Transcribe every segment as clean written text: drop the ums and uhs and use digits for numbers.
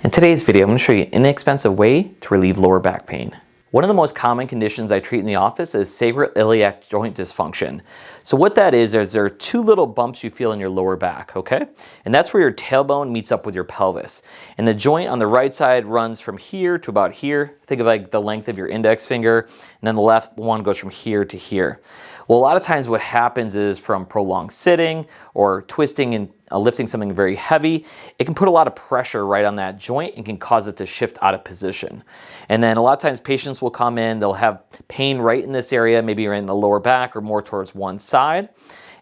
In today's video, I'm going to show you an inexpensive way to relieve lower back pain. One of the most common conditions I treat in the office is sacroiliac joint dysfunction. So what that is there are two little bumps you feel in your lower back, okay? And that's where your tailbone meets up with your pelvis. And the joint on the right side runs from here to about here. Think of like the length of your index finger. And then the left one goes from here to here. Well, a lot of times what happens is from prolonged sitting or twisting and lifting something very heavy, it can put a lot of pressure right on that joint and can cause it to shift out of position. And then a lot of times patients will come in, they'll have pain right in this area, maybe right in the lower back or more towards one side.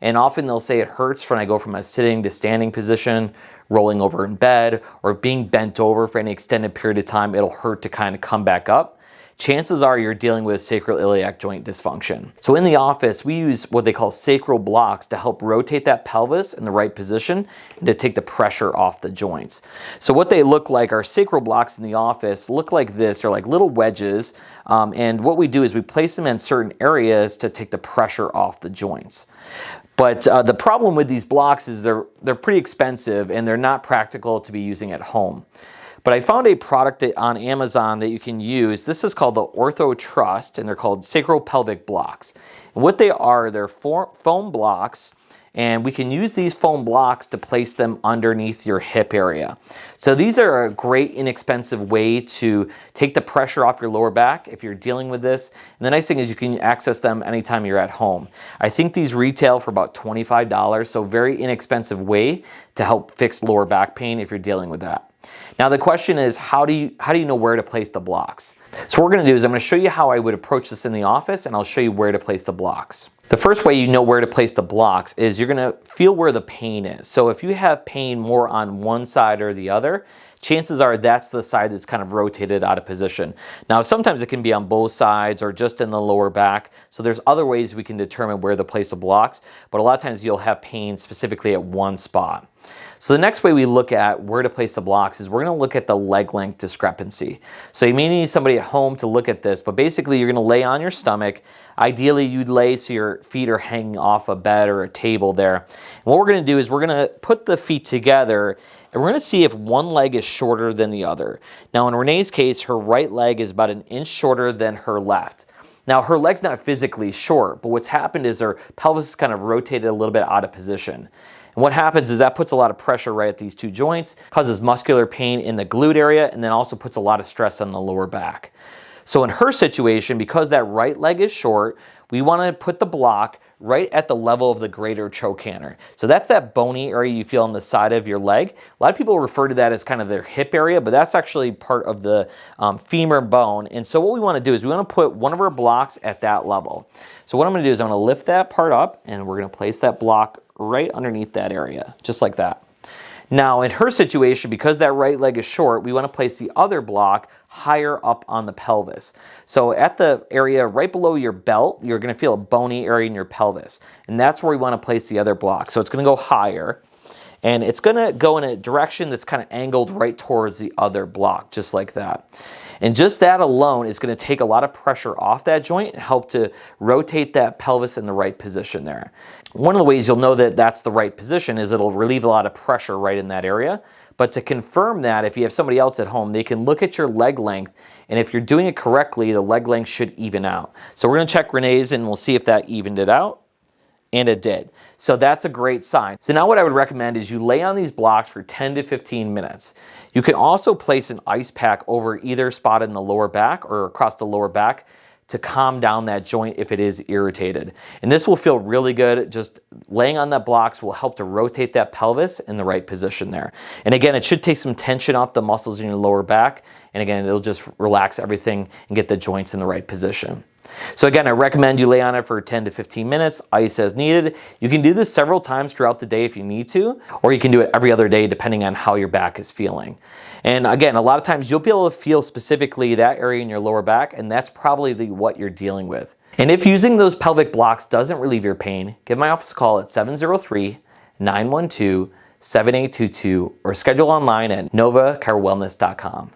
And often they'll say it hurts when I go from a sitting to standing position, rolling over in bed, or being bent over for any extended period of time, it'll hurt to kind of come back up. Chances are you're dealing with sacroiliac joint dysfunction. So in the office, we use what they call sacral blocks to help rotate that pelvis in the right position and to take the pressure off the joints. So what they look like, our sacral blocks in the office look like this. They're like little wedges. And what we do is we place them in certain areas to take the pressure off the joints. But the problem with these blocks is they're pretty expensive and they're not practical to be using at home. But I found a product on Amazon that you can use. This is called the Ortho Trust, and they're called sacral pelvic blocks. And what they are, they're foam blocks, and we can use these foam blocks to place them underneath your hip area. So these are a great inexpensive way to take the pressure off your lower back if you're dealing with this. And the nice thing is you can access them anytime you're at home. I think these retail for about $25, so very inexpensive way to help fix lower back pain if you're dealing with that. Now the question is, how do you know where to place the blocks? So what we're going to do is I'm going to show you how I would approach this in the office, and I'll show you where to place the blocks. The first way you know where to place the blocks is you're going to feel where the pain is. So if you have pain more on one side or the other, chances are that's the side that's kind of rotated out of position. Now sometimes it can be on both sides or just in the lower back. So there's other ways we can determine where to place the blocks, but a lot of times you'll have pain specifically at one spot. So the next way we look at where to place the blocks is we're going to look at the leg length discrepancy. So you may need somebody at home to look at this, but basically you're going to lay on your stomach. Ideally you'd lay so your feet are hanging off a bed or a table there. And what we're going to do is we're going to put the feet together and we're going to see if one leg is shorter than the other. Now in Renee's case, her right leg is about an inch shorter than her left. Now her leg's not physically short, but what's happened is her pelvis is kind of rotated a little bit out of position. And what happens is that puts a lot of pressure right at these two joints, causes muscular pain in the glute area, and then also puts a lot of stress on the lower back. So in her situation, because that right leg is short, we want to put the block right at the level of the greater trochanter. So that's that bony area you feel on the side of your leg. A lot of people refer to that as kind of their hip area, but that's actually part of the femur bone. And so what we want to do is we want to put one of our blocks at that level. So what I'm going to do is I'm going to lift that part up and we're going to place that block right underneath that area, just like that. Now in her situation, because that right leg is short, we want to place the other block higher up on the pelvis. So at the area right below your belt, you're going to feel a bony area in your pelvis. And that's where we want to place the other block. So it's going to go higher. And it's going to go in a direction that's kind of angled right towards the other block, just like that. And just that alone is going to take a lot of pressure off that joint and help to rotate that pelvis in the right position there. One of the ways you'll know that that's the right position is it'll relieve a lot of pressure right in that area. But to confirm that, if you have somebody else at home, they can look at your leg length, and if you're doing it correctly, the leg length should even out. So we're going to check Renee's and we'll see if that evened it out. And it did. So that's a great sign. So now what I would recommend is you lay on these blocks for 10 to 15 minutes. You can also place an ice pack over either spot in the lower back or across the lower back to calm down that joint if it is irritated. And this will feel really good. Just laying on that blocks will help to rotate that pelvis in the right position there. And again, it should take some tension off the muscles in your lower back. And again, it'll just relax everything and get the joints in the right position. So again, I recommend you lay on it for 10 to 15 minutes, ice as needed. You can do this several times throughout the day if you need to, or you can do it every other day depending on how your back is feeling. And again, a lot of times you'll be able to feel specifically that area in your lower back, and that's probably what you're dealing with. And if using those pelvic blocks doesn't relieve your pain, give my office a call at 703-912-7822 or schedule online at novachirowellness.com.